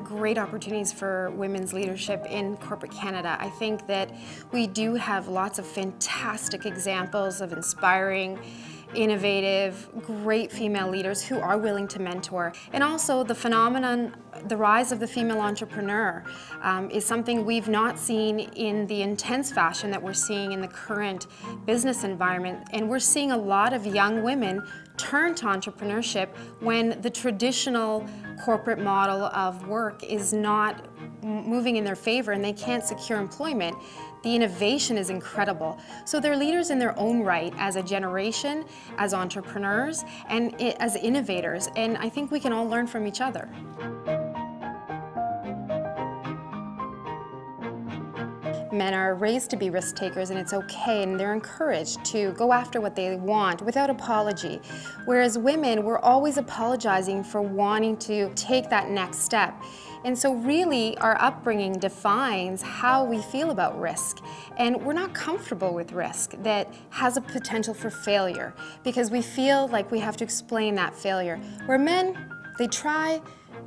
great opportunities for women's leadership in corporate Canada. I think that we do have lots of fantastic examples of inspiring, innovative, great female leaders who are willing to mentor. And also the phenomenon, the rise of the female entrepreneur is something we've not seen in the intense fashion that we're seeing in the current business environment. And we're seeing a lot of young women turn to entrepreneurship when the traditional corporate model of work is not moving in their favor and they can't secure employment. The innovation is incredible. So they're leaders in their own right as a generation, as entrepreneurs, and as innovators. And I think we can all learn from each other. Men are raised to be risk takers, and it's okay, and they're encouraged to go after what they want without apology. Whereas women, we're always apologizing for wanting to take that next step. And so really our upbringing defines how we feel about risk. And we're not comfortable with risk that has a potential for failure because we feel like we have to explain that failure. Where men, they try,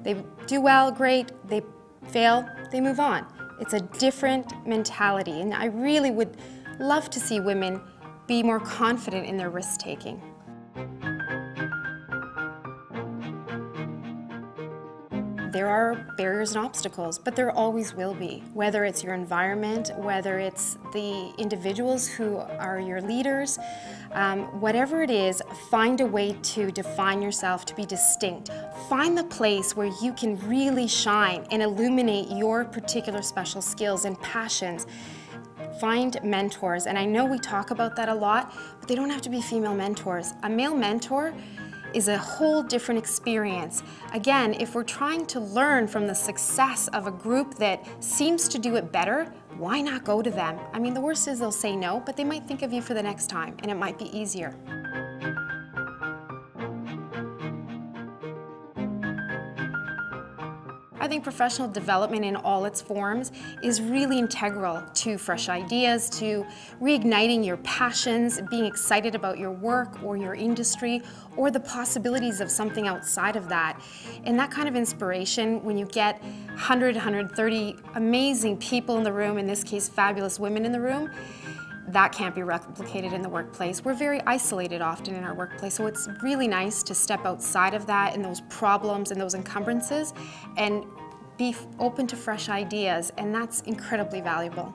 they do well, great, they fail, they move on. It's a different mentality, and I really would love to see women be more confident in their risk-taking. There are barriers and obstacles, but there always will be. Whether it's your environment, whether it's the individuals who are your leaders, whatever it is, find a way to define yourself, to be distinct. Find the place where you can really shine and illuminate your particular special skills and passions. Find mentors, and I know we talk about that a lot, but they don't have to be female mentors. A male mentor is a whole different experience. Again, if we're trying to learn from the success of a group that seems to do it better, why not go to them? I mean, the worst is they'll say no, but they might think of you for the next time, and it might be easier. I think professional development in all its forms is really integral to fresh ideas, to reigniting your passions, being excited about your work or your industry, or the possibilities of something outside of that. And that kind of inspiration, when you get 100, 130 amazing people in the room, in this case fabulous women in the room, that can't be replicated in the workplace. We're very isolated often in our workplace, so it's really nice to step outside of that and those problems and those encumbrances and be open to fresh ideas, and that's incredibly valuable.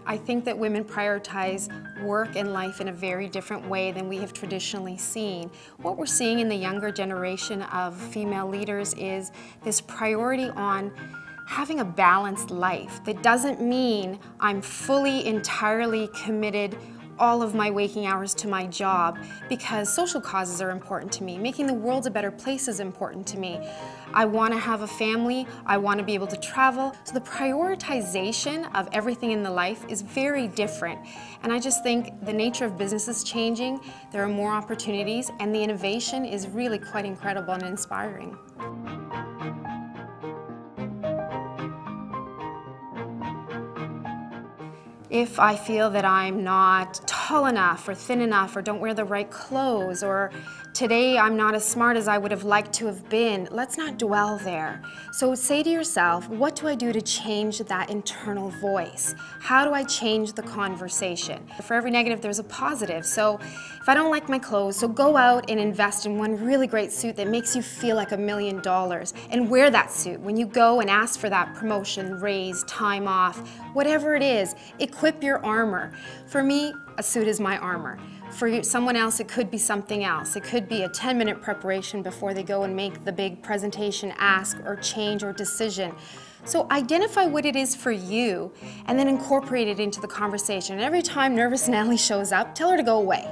I think that women prioritize work and life in a very different way than we have traditionally seen. What we're seeing in the younger generation of female leaders is this priority on having a balanced life. That doesn't mean I'm fully, entirely committed all of my waking hours to my job, because social causes are important to me. Making the world a better place is important to me. I want to have a family, I want to be able to travel. So the prioritization of everything in the life is very different. And I just think the nature of business is changing, there are more opportunities, and the innovation is really quite incredible and inspiring. If I feel that I'm not tall enough or thin enough or don't wear the right clothes, or today I'm not as smart as I would have liked to have been, let's not dwell there. So say to yourself, what do I do to change that internal voice? How do I change the conversation? For every negative, there's a positive. So if I don't like my clothes, so go out and invest in one really great suit that makes you feel like $1 million and wear that suit when you go and ask for that promotion, raise, time off, whatever it is. Equip your armor. For me, a suit is my armor. For someone else, it could be something else. It could be a 10-minute preparation before they go and make the big presentation, ask or change or decision. So identify what it is for you and then incorporate it into the conversation. And every time Nervous Nellie shows up, tell her to go away.